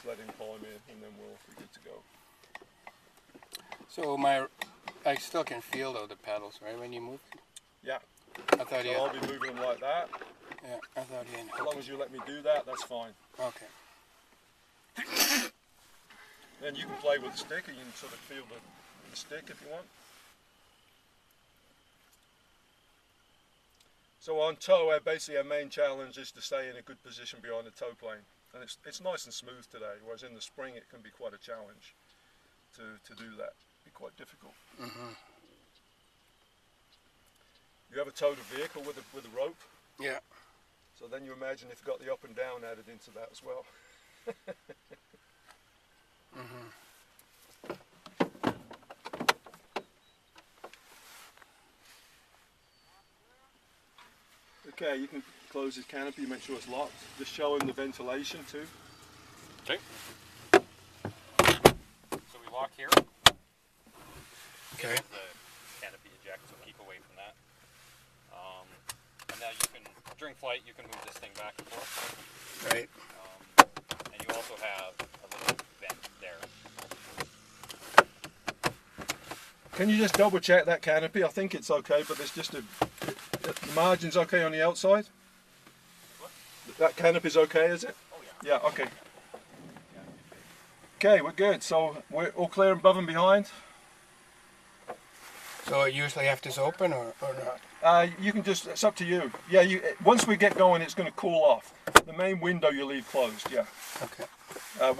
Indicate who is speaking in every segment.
Speaker 1: let him climb in, and then we'll be good to go.
Speaker 2: So I still can feel though the pedals, right, when you move?
Speaker 1: Yeah.
Speaker 2: I thought
Speaker 1: So I'll be moving them like that.
Speaker 2: Yeah, I thought you.
Speaker 1: As long as you let me do that, that's fine.
Speaker 2: Okay.
Speaker 1: Then you can play with the stick, and you can sort of feel the stick if you want. So on tow, basically our main challenge is to stay in a good position behind the tow plane. And it's nice and smooth today, whereas in the spring it can be quite a challenge to do that. It'd be quite difficult.
Speaker 2: Mm-hmm.
Speaker 1: You ever towed a vehicle with a rope?
Speaker 2: Yeah.
Speaker 1: So then you imagine if you've got the up and down added into that as well.
Speaker 2: Mm-hmm.
Speaker 1: Okay, you can close his canopy, make sure it's locked. Just show him the ventilation too.
Speaker 3: Okay. So we lock here.
Speaker 2: Okay.
Speaker 3: The canopy eject, so keep away from that. And now you can, during flight, you can move this thing back and forth.
Speaker 2: Right.
Speaker 3: And you also have a little vent there.
Speaker 1: Can you just double check that canopy? I think it's okay, but there's just the margin's okay on the outside?
Speaker 3: What?
Speaker 1: That canopy's okay, is it?
Speaker 3: Oh yeah.
Speaker 1: Yeah, okay. Okay, we're good. So we're all clear above and behind?
Speaker 2: So I usually have this open or not?
Speaker 1: You can just, it's up to you. Yeah, once we get going, it's going to cool off. The main window you leave closed, yeah.
Speaker 2: Okay.
Speaker 1: As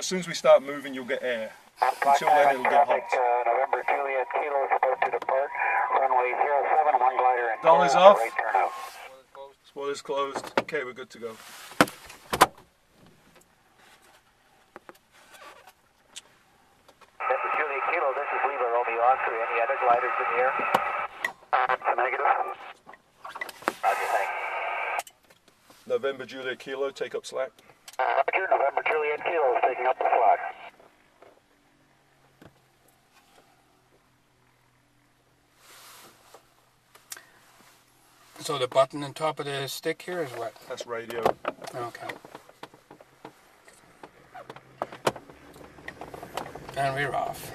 Speaker 1: soon as we start moving, you'll get air. Until then, it'll get hot.
Speaker 4: November Juliet Kilo is about to depart. Runway 07, one glider and
Speaker 1: Dollies off.
Speaker 4: right turnout.
Speaker 1: Spoiler's closed. Okay, we're good to go.
Speaker 4: November Juliet Kilo, this is Lima Romeo Oscar. Any other gliders in the air? Negative. Roger, thanks.
Speaker 1: November Juliet Kilo, take up slack.
Speaker 4: Roger, November Juliet Kilo is taking up the slack.
Speaker 2: So the button on top of the stick here is what?
Speaker 1: That's radio.
Speaker 2: Okay. And we're off.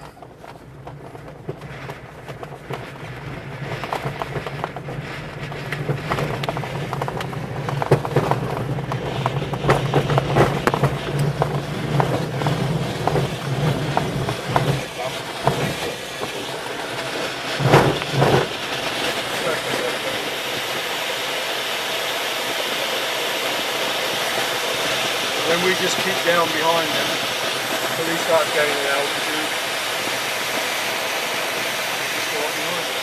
Speaker 1: Then we just keep down behind them until he starts gaining altitude. Just go up behind him.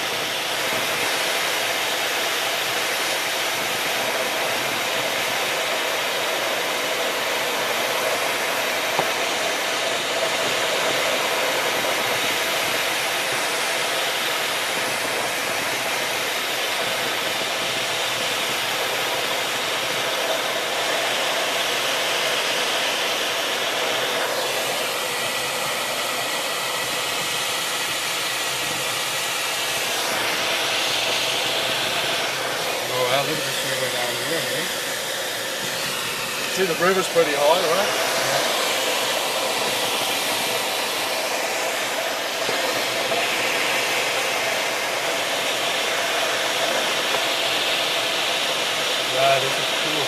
Speaker 2: Well, look at this river down here, eh?
Speaker 1: See, the river's pretty high, right?
Speaker 2: Wow, this is cool.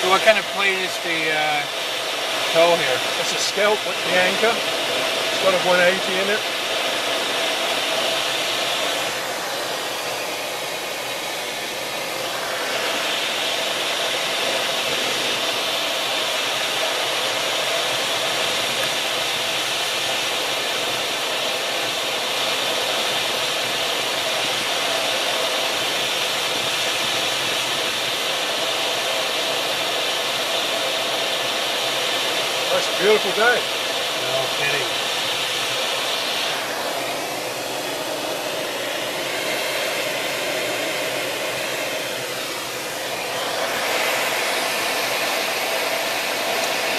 Speaker 2: So what kind of plane is the tow here?
Speaker 1: That's a Scout with the anchor. It's got a 180 in it. It's a beautiful day.
Speaker 2: No kidding.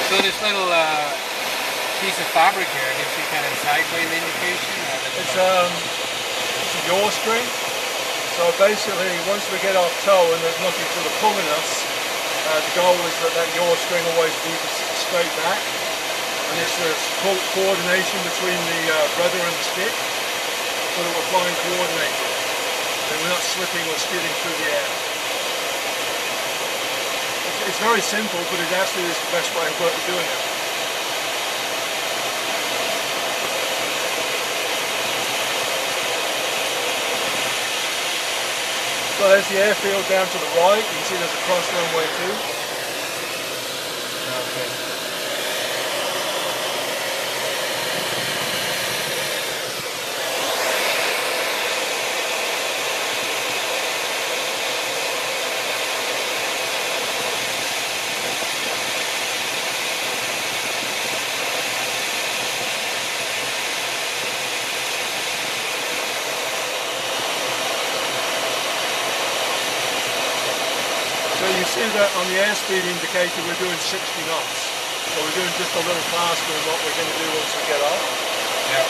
Speaker 2: So this little piece of fabric here gives you kind of sideways indication?
Speaker 1: It's a yaw string. So basically, once we get off tow and there's nothing sort of pulling us, the goal is that that yaw string always be straight back. And it's the coordination between the rudder and the stick, so that we're flying coordinated. And we're not slipping or skidding through the air. It's very simple, but it actually is the best way of doing it. So there's the airfield down to the right. You can see there's a cross runway too.
Speaker 2: Okay.
Speaker 1: So you see that on the airspeed indicator we're doing 60 knots. So we're doing just a little faster than what we're going to do once we get off.
Speaker 2: Yeah.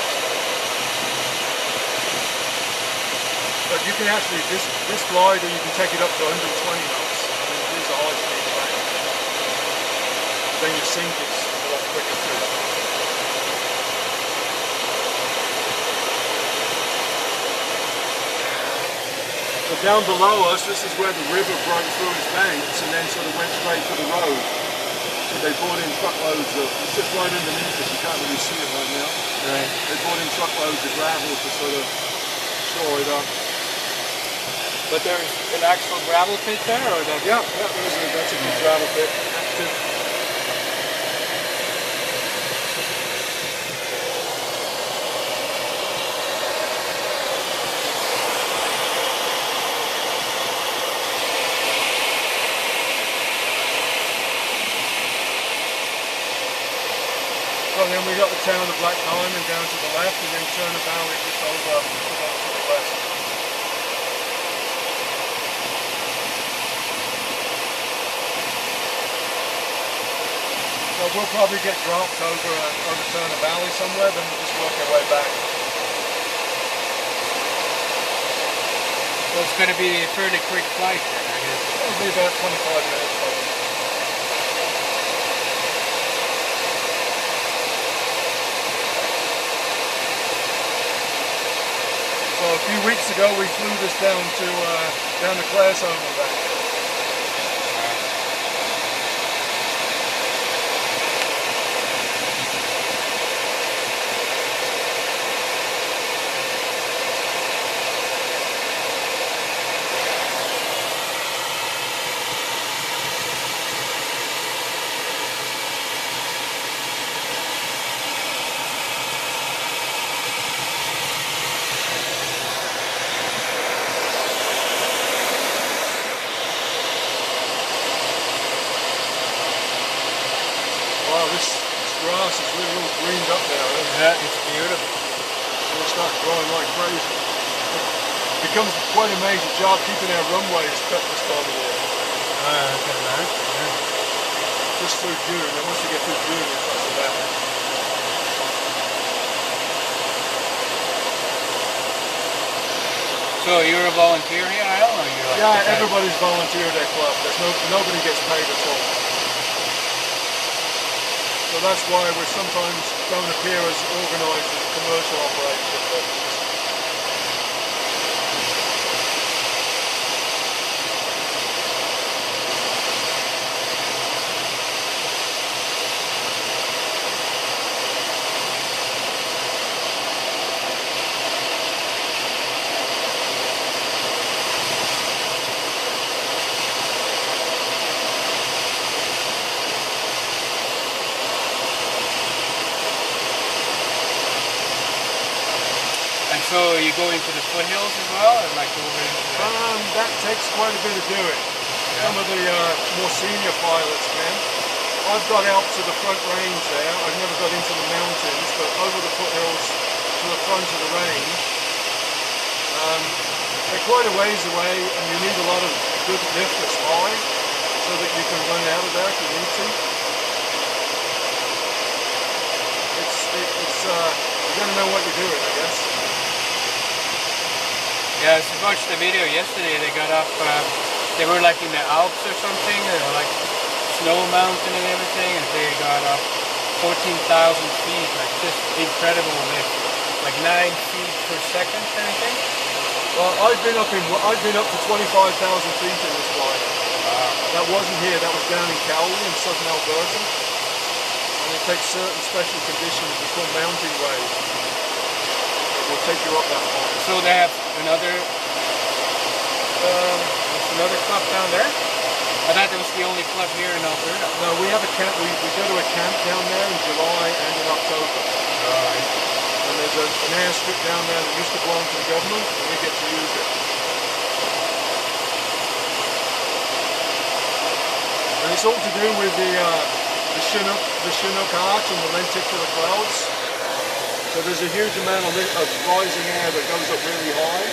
Speaker 1: But you can actually, this glider, you can take it up to 120 knots. I mean, these are high speed planes. Then your sink is a lot quicker too. So down below us, this is where the river broke through its banks and then sort of went straight to the road. So they brought in truckloads of, it's just right underneath us, you can't really see it right now.
Speaker 2: Right.
Speaker 1: They brought in truckloads of gravel to sort of shore it up.
Speaker 2: But there's an actual gravel pit there, or that's...
Speaker 1: Yeah, that's a good gravel pit. Active. So then we got the town of Black Diamond down to the left, and then Turner Valley just over to the west. So we'll probably get dropped over Turner Valley somewhere, then we'll just work our way back.
Speaker 2: So it's going to be a fairly quick flight then, I guess.
Speaker 1: It'll be about 25 minutes probably. So a few weeks ago we flew this down to Claresholm and back. Wow, this grass is really all greened up now.
Speaker 2: Yeah, it's beautiful.
Speaker 1: It'll start growing like crazy. It becomes quite a major job keeping our runways cut this time of year.
Speaker 2: I can imagine, yeah.
Speaker 1: Just through June, and once you get through June, it's not so bad.
Speaker 2: So you're a volunteer here, Al, or you're like...
Speaker 1: Yeah, everybody's volunteered at club. Nobody gets paid at all. So that's why we sometimes don't appear as organised as a commercial operation. But
Speaker 2: So you go into the foothills as well, and like over into the...
Speaker 1: that takes quite a bit of doing.
Speaker 2: Yeah.
Speaker 1: Some of the more senior pilots can. I've got out to the front range there. I've never got into the mountains, but over the foothills to the front of the range. They're quite a ways away, and you need a lot of good lift that's high, so that you can run out of there if you need to. You got to know what you're doing, I guess.
Speaker 2: Yeah, I just watched the video yesterday. They got up, they were like in the Alps or something, they were like snow mountain and everything, and they got up 14,000 feet, like just incredible lift, like 9 feet per second kind of thing.
Speaker 1: Well, I've been up to 25,000 feet in this glider.
Speaker 2: Wow.
Speaker 1: That wasn't here, that was down in Cowley in southern Alberta. And it takes certain special conditions, it's called mounting waves. It will take you up that far.
Speaker 2: So they have another club down there? I thought that was the only club here in Alberta.
Speaker 1: No, we have a camp, we go to a camp down there in July and in October.
Speaker 2: Right.
Speaker 1: And there's an airstrip down there that used to belong to the government, and we get to use it. And it's all to do with the Chinook arch and the lenticular clouds. So there's a huge amount of rising air that goes up really high,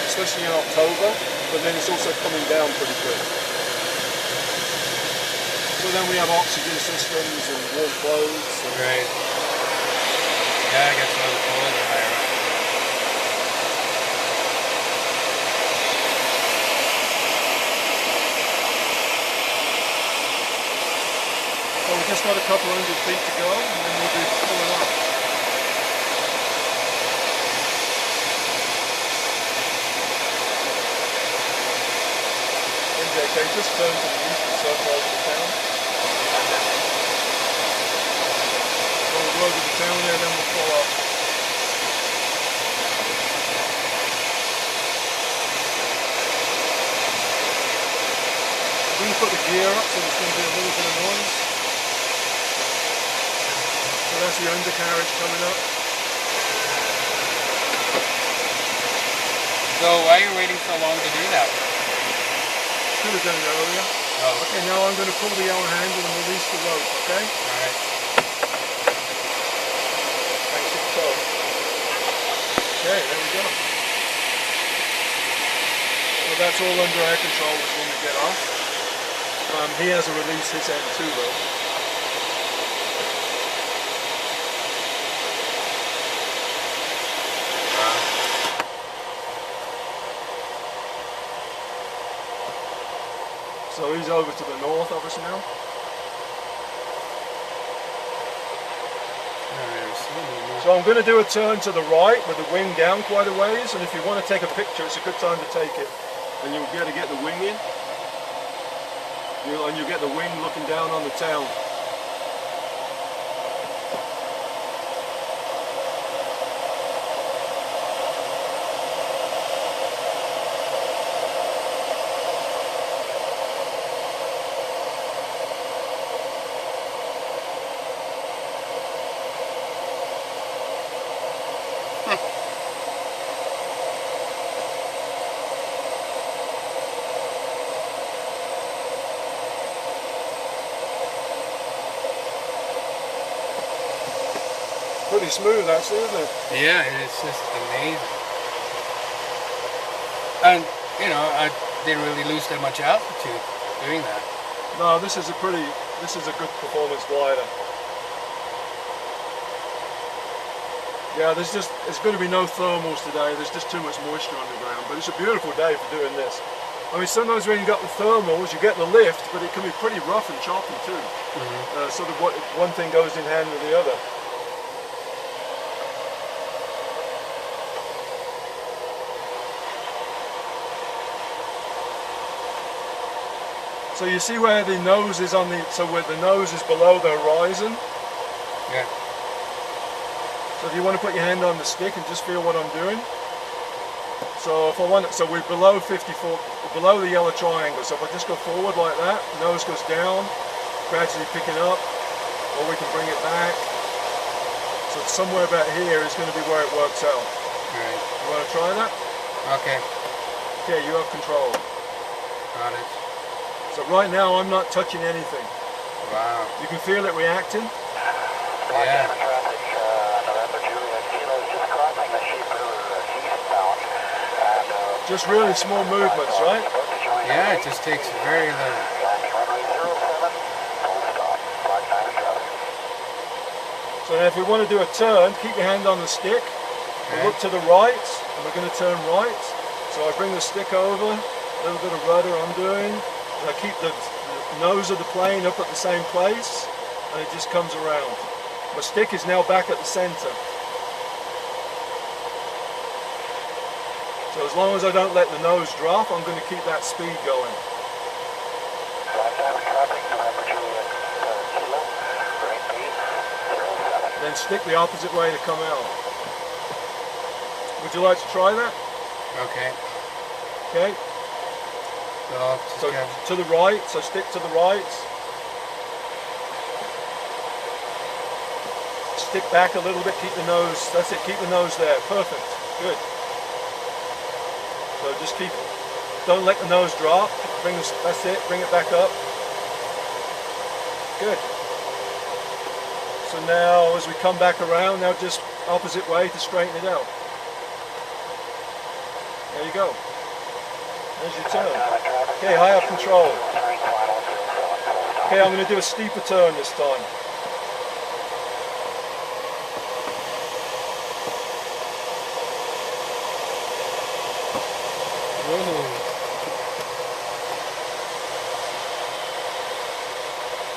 Speaker 1: especially in October, but then it's also coming down pretty quick. So then we have oxygen systems and warm clothes.
Speaker 2: Right. Yeah, I guess a little colder higher up.
Speaker 1: So we've just got a couple hundred feet to go, and then we'll be pulling up. MJK, just turn to the east and circle over the town. So we'll go over the town there, then we'll pull up. We're going to put the gear up so there's going to be a little bit of noise. So that's the undercarriage coming up.
Speaker 2: So why are you waiting so long to do that?
Speaker 1: Should have done it earlier.
Speaker 2: Oh.
Speaker 1: Okay, now I'm going to pull the yellow handle and release the rope, okay?
Speaker 2: Alright.
Speaker 1: Thanks for the toe. Okay, there we go. So that's all under air control when we get off. He has to release his end too though. So he's over to the north of us now. So I'm going to do a turn to the right with the wing down quite a ways, and if you want to take a picture it's a good time to take it, and you'll be able to get the wing in. And you get the wing looking down on the town. Pretty smooth actually, isn't it?
Speaker 2: Yeah, it's just amazing. And, you know, I didn't really lose that much altitude doing that.
Speaker 1: No, this is a good performance glider. Yeah, there's going to be no thermals today, there's just too much moisture on the ground, but it's a beautiful day for doing this. I mean, sometimes when you got the thermals, you get the lift, but it can be pretty rough and choppy too. Mm-hmm. Sort of one thing goes in hand with the other. So you see where the nose is on where the nose is below the horizon?
Speaker 2: Yeah.
Speaker 1: So if you want to put your hand on the stick and just feel what I'm doing. So if I want, so we're below 54, below the yellow triangle. So if I just go forward like that, nose goes down, gradually picking up, or we can bring it back. So somewhere about here is going to be where it works out.
Speaker 2: Right.
Speaker 1: You want to try that?
Speaker 2: Okay.
Speaker 1: Okay, you have control.
Speaker 2: Got it.
Speaker 1: So right now I'm not touching anything.
Speaker 2: Wow.
Speaker 1: You can feel it reacting.
Speaker 2: Yeah.
Speaker 1: Just really small movements, right?
Speaker 2: Yeah, it just takes very little.
Speaker 1: So now if we want to do a turn, keep your hand on the stick We look to the right, and we're going to turn right. So I bring the stick over, a little bit of rudder I'm doing, and I keep the nose of the plane up at the same place, and it just comes around. My stick is now back at the center. So as long as I don't let the nose drop, I'm going to keep that speed going. Then stick the opposite way to come out. Would you like to try that?
Speaker 2: Okay.
Speaker 1: Okay. So to the right, so stick to the right. Stick back a little bit, keep the nose, that's it, keep the nose there. Perfect. Good. So just keep, don't let the nose drop. That's it, bring it back up. Good. So now as we come back around, now just opposite way to straighten it out. There you go. There's your turn. Okay, high up control. Okay, I'm going to do a steeper turn this time.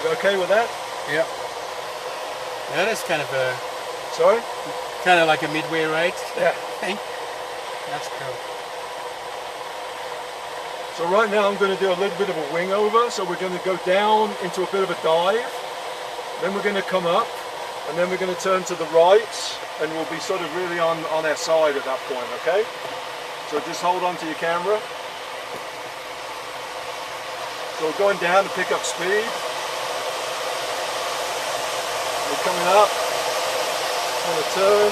Speaker 1: You okay with that?
Speaker 2: Yeah. That is kind of a...
Speaker 1: Sorry?
Speaker 2: Kind of like a midway right?
Speaker 1: Yeah.
Speaker 2: Thing. That's cool.
Speaker 1: So right now I'm going to do a little bit of a wing over. So we're going to go down into a bit of a dive. Then we're going to come up. And then we're going to turn to the right. And we'll be sort of really on our side at that point, okay? So just hold on to your camera. So we're going down to pick up speed. We're coming up. On a turn.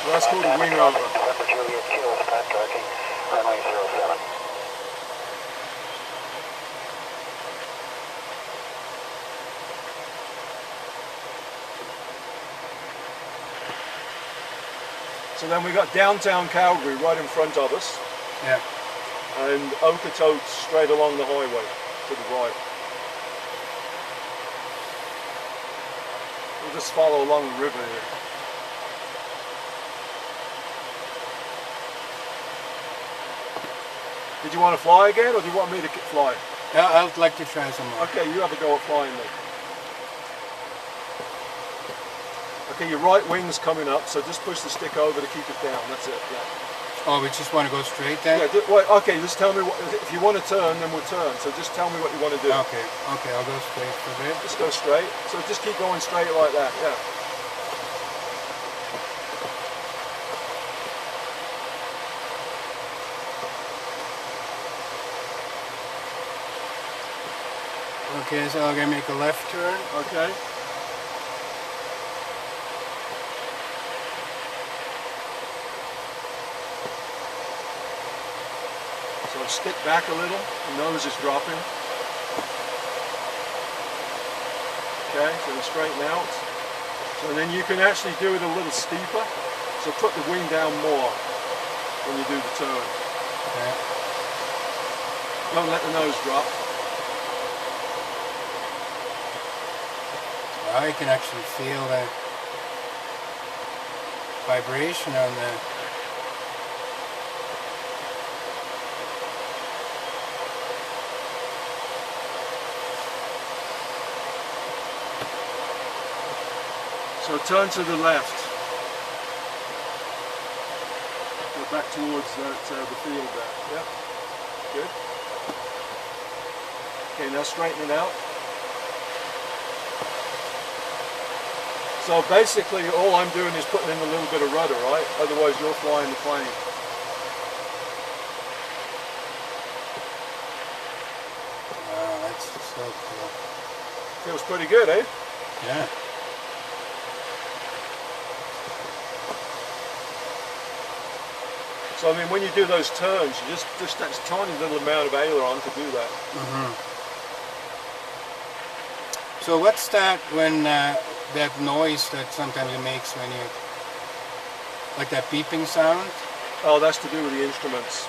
Speaker 1: So that's called a wing over. So then we got downtown Calgary right in front of us.
Speaker 2: Yeah.
Speaker 1: And Okotoks straight along the highway to the right. We'll just follow along the river here. Did you want to fly again, or do you want me to fly?
Speaker 2: Yeah, I'd like to try some more.
Speaker 1: Okay, you have a go at flying then. Okay, your right wing's coming up, so just push the stick over to keep it down. That's it. Yeah.
Speaker 2: Oh, we just want to go straight then?
Speaker 1: Yeah. Wait, okay, just tell me what, if you want to turn, then we'll turn. So just tell me what you want to do.
Speaker 2: Okay. Okay, I'll go straight for a bit.
Speaker 1: Just go straight. So just keep going straight like that. Yeah.
Speaker 2: Okay, so I'm gonna make a left turn.
Speaker 1: Okay. So stick back a little. The nose is dropping. Okay, so straighten out. So then you can actually do it a little steeper. So put the wing down more when you do the turn.
Speaker 2: Okay.
Speaker 1: Don't let the nose drop.
Speaker 2: Now you can actually feel the vibration on the...
Speaker 1: So turn to the left. Go back towards the field there. Yep. Good. Okay, now straighten it out. So basically all I'm doing is putting in a little bit of rudder, right? Otherwise you're flying the plane.
Speaker 2: Wow, that's so cool.
Speaker 1: Feels pretty good, eh?
Speaker 2: Yeah.
Speaker 1: So I mean, when you do those turns, you just that tiny little amount of aileron to do that.
Speaker 2: Mm-hmm. So what's that when that noise that sometimes it makes when you, like that beeping sound?
Speaker 1: Oh, that's to do with the instruments.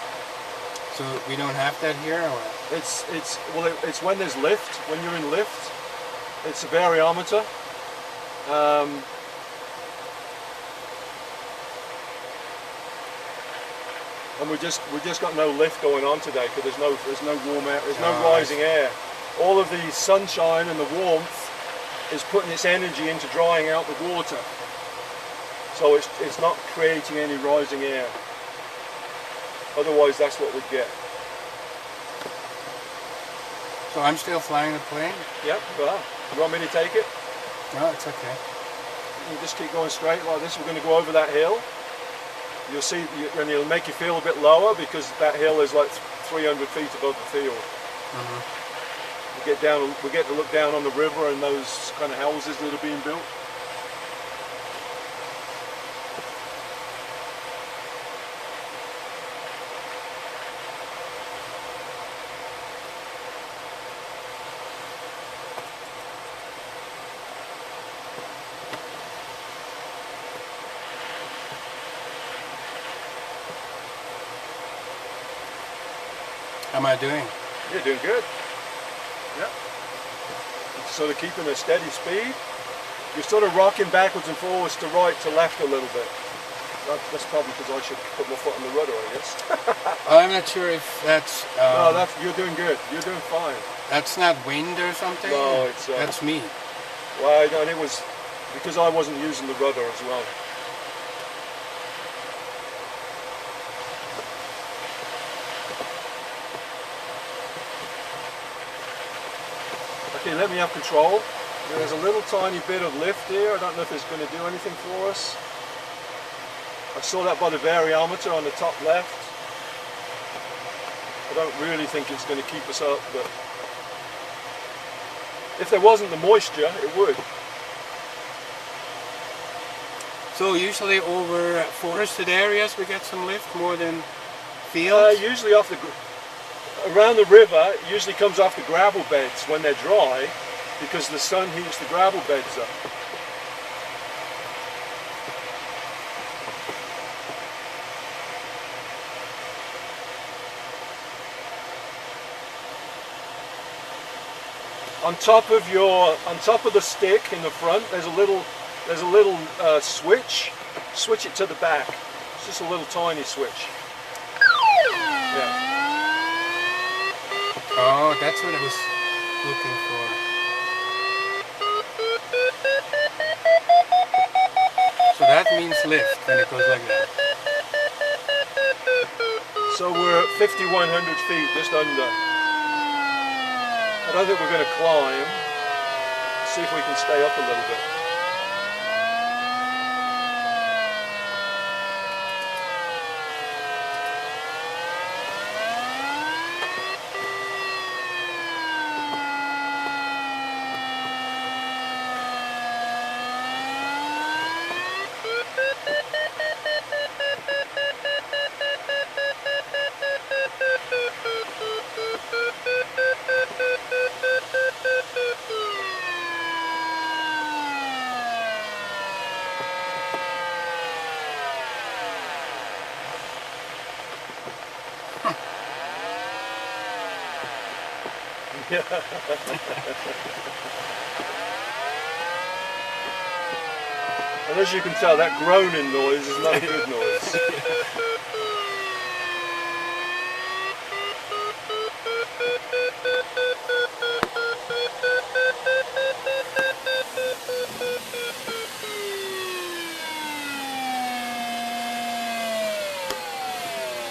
Speaker 2: So we don't have that here, or?
Speaker 1: It's when there's lift. When you're in lift, it's a variometer. And we just got no lift going on today because there's no warm air, there's no rising air. All of the sunshine and the warmth is putting its energy into drying out the water. So it's not creating any rising air. Otherwise, that's what we'd get.
Speaker 2: So I'm still flying the plane?
Speaker 1: Yep, well, you want me to take it?
Speaker 2: No, it's okay.
Speaker 1: You just keep going straight like this. We're going to go over that hill. You'll see, and it'll make you feel a bit lower because that hill is like 300 feet above the field. We get to look down on the river and those kind of houses that are being built.
Speaker 2: How am I doing?
Speaker 1: You're doing good. Yep. Sort of keeping a steady speed. You're sort of rocking backwards and forwards to right to left a little bit. That's probably because I should put my foot on the rudder, I guess.
Speaker 2: I'm not sure if that's...
Speaker 1: no, you're doing good. You're doing fine.
Speaker 2: That's not wind or something?
Speaker 1: No, it's...
Speaker 2: that's me.
Speaker 1: Well, and it was because I wasn't using the rudder as well. Okay, let me have control. There's a little tiny bit of lift here. I don't know if it's going to do anything for us. I saw that by the variometer on the top left. I don't really think it's going to keep us up, but if there wasn't the moisture, it would.
Speaker 2: So usually over forested areas we get some lift more than fields?
Speaker 1: Usually off around the river, it usually comes off the gravel beds when they're dry because the sun heats the gravel beds up. On top of the stick in the front, there's a little switch. Switch it to the back. It's just a little tiny switch. Yeah.
Speaker 2: Oh, that's what I was looking for. So that means lift when it goes like that.
Speaker 1: So we're at 5,100 feet, just under. I don't think we're going to climb. See if we can stay up a little bit. And as you can tell, that groaning noise is not a good noise.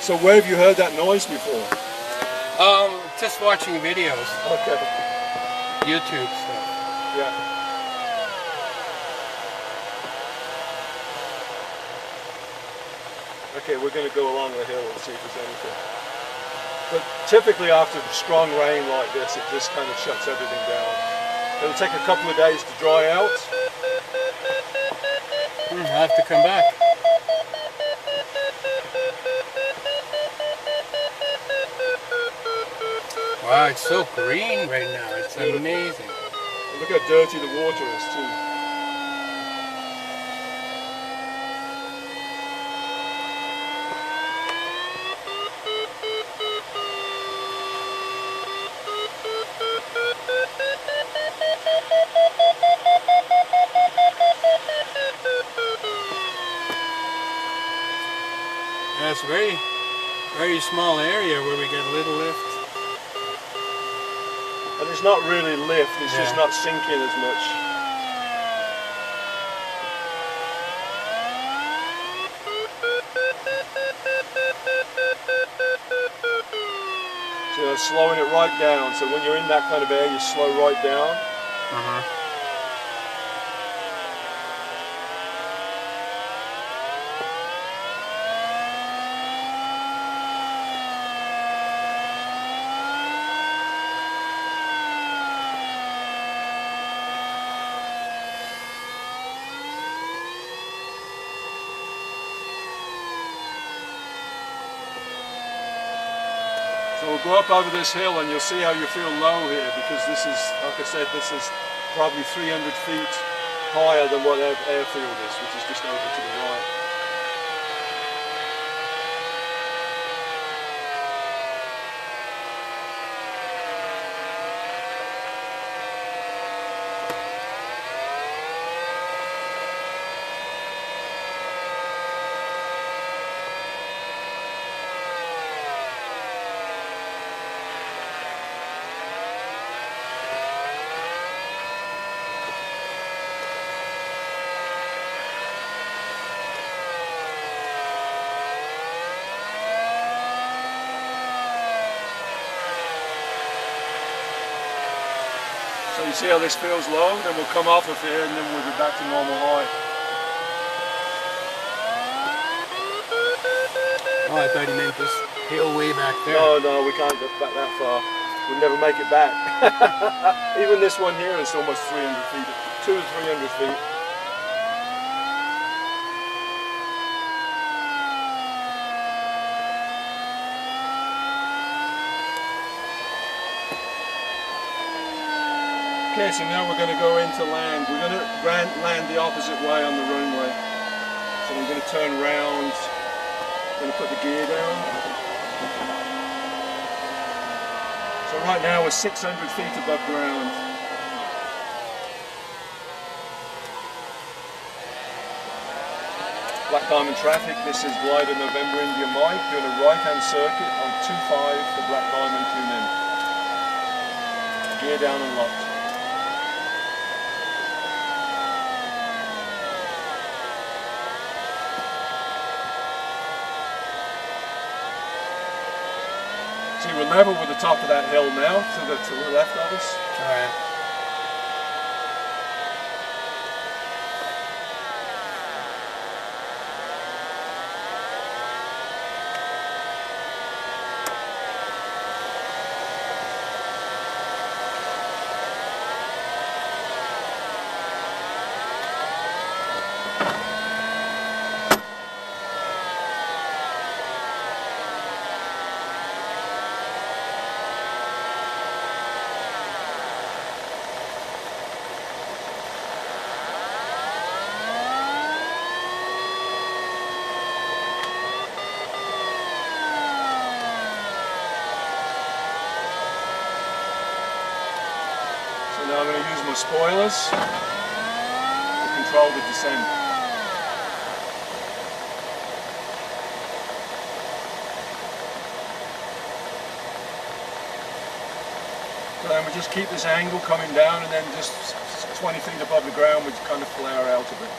Speaker 1: So where have you heard that noise before?
Speaker 2: Just watching videos.
Speaker 1: Okay.
Speaker 2: YouTube stuff.
Speaker 1: Yeah. Okay, we're going to go along the hill and see if there's anything. But typically after strong rain like this, it just kind of shuts everything down. It'll take a couple of days to dry out.
Speaker 2: I'll have to come back. Wow, it's so green right now. It's amazing.
Speaker 1: Look how dirty the water is too.
Speaker 2: very small area where we get a little lift.
Speaker 1: And it's not really lift, it's just
Speaker 2: Yeah.
Speaker 1: not sinking as much. So you're slowing it right down, so when you're in that kind of air you slow right down. So we'll go up over this hill and you'll see how you feel low here, because this is, like I said, this is probably 300 feet higher than what airfield is, which is just over to the right. So you see how this feels low, then we'll come off of here and then we'll be back to normal height.
Speaker 2: Oh, I thought he meant this hill way back there.
Speaker 1: No, we can't get back that far. We'll never make it back. Even this one here is almost 300 feet, 200 to 300 feet. Okay, so now we're going to go into land. We're going to land the opposite way on the runway. So we're going to turn around, going to put the gear down. So right now we're 600 feet above ground. Black Diamond traffic, this is glider November India Mike, doing a right-hand circuit on 25 for Black Diamond Cu Nim. Gear down and locked. See, we're level with the top of that hill now, to the left of us.
Speaker 2: Alright.
Speaker 1: Now I'm going to use my spoilers to control the descent. So then we just keep this angle coming down, and then just 20 feet above the ground we kind of flare out a bit.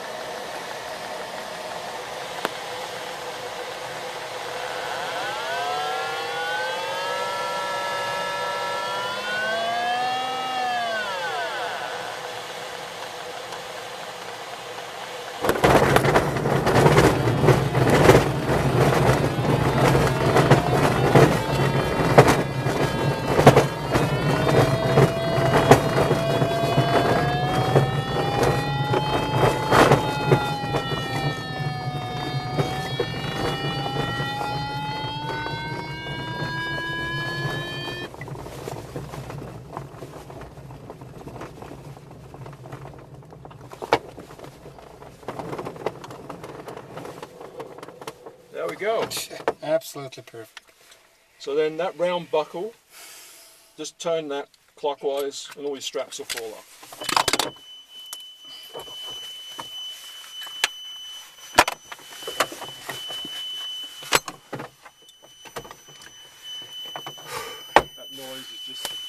Speaker 1: There we go.
Speaker 2: Absolutely perfect.
Speaker 1: So then that round buckle, just turn that clockwise and all your straps will fall off. noise is just